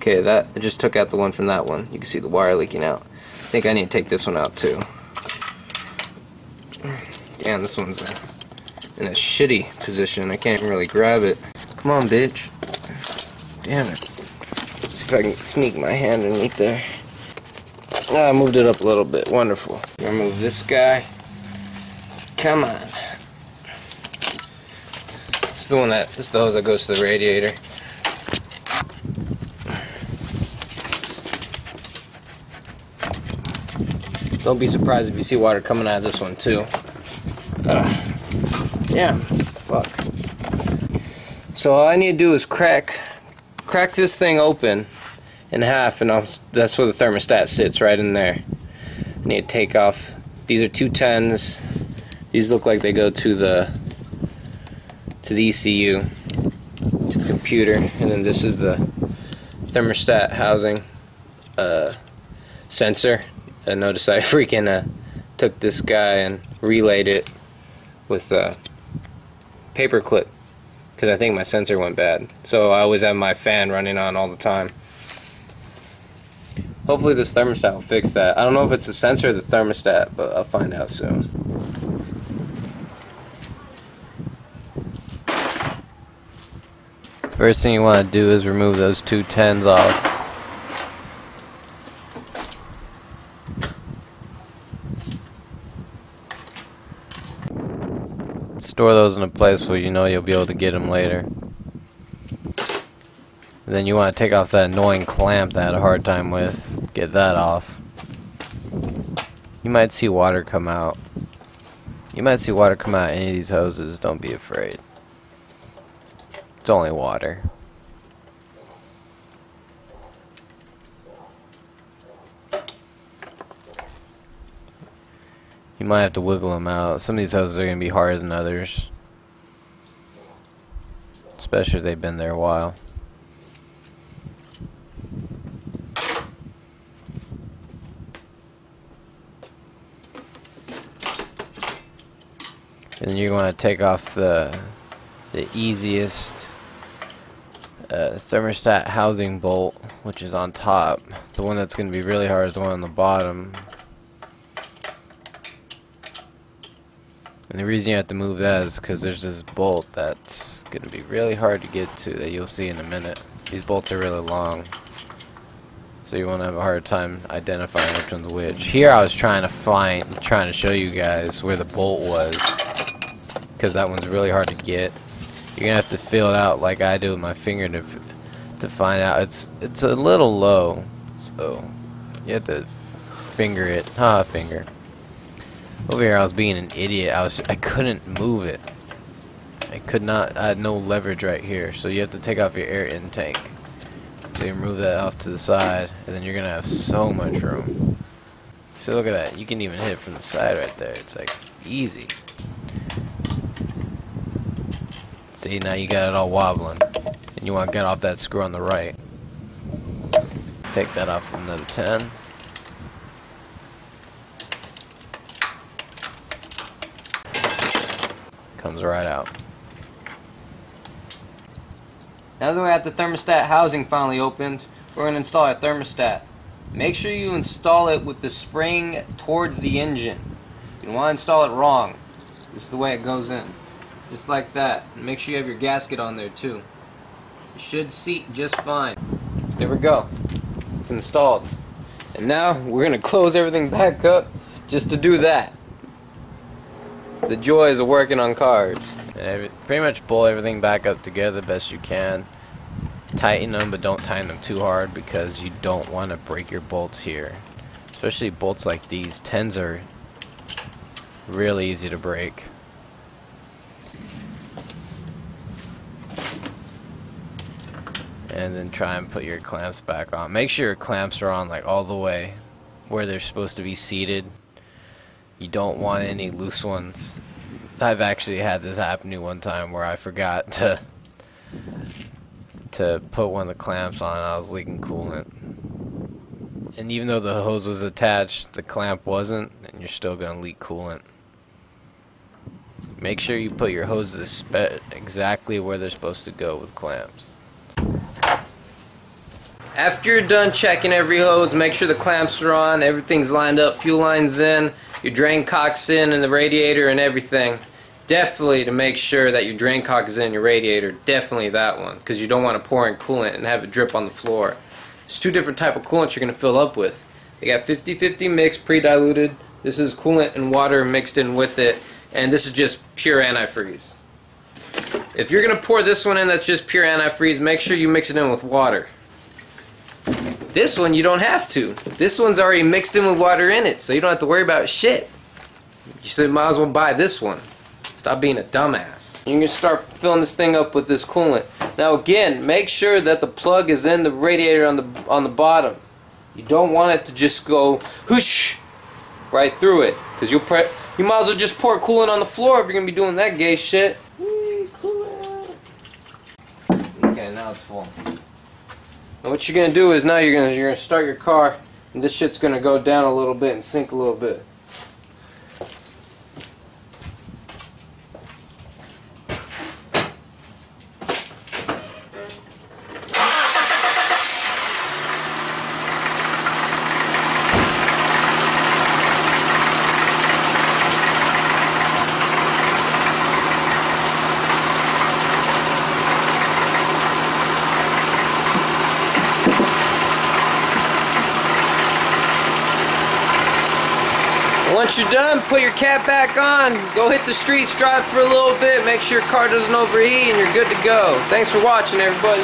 Okay, that I just took out the one from that one. You can see the wire leaking out. I think I need to take this one out too. Damn, this one's in a shitty position. I can't even really grab it. Come on, bitch. Damn it. See if I can sneak my hand underneath there. Oh, I moved it up a little bit. Wonderful. Remove this guy. Come on. It's the one that, this is the hose that goes to the radiator. Don't be surprised if you see water coming out of this one too. Yeah, fuck. So all I need to do is crack this thing open in half, and that's where the thermostat sits, right in there. I need to take off. These are 210s. These look like they go to the ECU, to the computer, and then this is the thermostat housing sensor. Notice I freaking took this guy and relayed it with a paper clip because I think my sensor went bad. So I always have my fan running on all the time. Hopefully this thermostat will fix that. I don't know if it's the sensor or the thermostat, but I'll find out soon. First thing you want to do is remove those 210s off. Store those in a place where you know you'll be able to get them later. And then you want to take off that annoying clamp that I had a hard time with. Get that off. You might see water come out. You might see water come out of any of these hoses. Don't be afraid. It's only water. You might have to wiggle them out. Some of these hoses are going to be harder than others, especially if they've been there a while. And you're going to take off the easiest thermostat housing bolt, which is on top. The one that's going to be really hard is the one on the bottom. And the reason you have to move that is because there's this bolt that's going to be really hard to get to that you'll see in a minute. These bolts are really long, so you won't have a hard time identifying which one's which. Here I was trying to show you guys where the bolt was, because that one's really hard to get. You're gonna have to feel it out like I do with my finger to find out. It's a little low, so you have to finger it. Finger. Over here I was being an idiot. I couldn't move it. I could not. I had no leverage right here, so you have to take off your air intake. So you move that off to the side, and then you're gonna have so much room. So look at that. You can even hit it from the side right there. It's like easy. See, now you got it all wobbling, and you want to get off that screw on the right. Take that off with another 10. Comes right out. Now that we have the thermostat housing finally opened, we're going to install our thermostat. Make sure you install it with the spring towards the engine. You don't want to install it wrong. This is the way it goes in. Just like that. And make sure you have your gasket on there too. It should seat just fine. There we go. It's installed. And now we're going to close everything back up just to do that. The joys of working on cars. And pretty much pull everything back up together the best you can. Tighten them, but don't tighten them too hard because you don't want to break your bolts here. Especially bolts like these. 10s are really easy to break. And then try and put your clamps back on. Make sure your clamps are on like all the way where they're supposed to be seated. You don't want any loose ones. I've actually had this happen to me one time where I forgot to put one of the clamps on and I was leaking coolant. And even though the hose was attached, the clamp wasn't, and you're still going to leak coolant. Make sure you put your hoses exactly where they're supposed to go with clamps. After you're done checking every hose, make sure the clamps are on, everything's lined up, fuel line's in, your drain cock's in, and the radiator and everything. Definitely to make sure that your drain cock is in your radiator, definitely that one, because you don't want to pour in coolant and have it drip on the floor. There's two different type of coolants you're going to fill up with. They got 50-50 mix, pre-diluted. This is coolant and water mixed in with it, and this is just pure antifreeze. If you're going to pour this one in that's just pure antifreeze, make sure you mix it in with water. This one you don't have to. This one's already mixed in with water in it, so you don't have to worry about shit. You might as well buy this one. Stop being a dumbass. You're going to start filling this thing up with this coolant. Now again, make sure that the plug is in the radiator on the bottom. You don't want it to just go whoosh right through it, because you might as well just pour coolant on the floor if you're going to be doing that gay shit. Okay, now it's full. And what you're gonna do is now you're gonna start your car, and this shit's gonna go down a little bit and sink a little bit. Once you're done, put your cap back on, go hit the streets, drive for a little bit, make sure your car doesn't overheat, and you're good to go. Thanks for watching, everybody.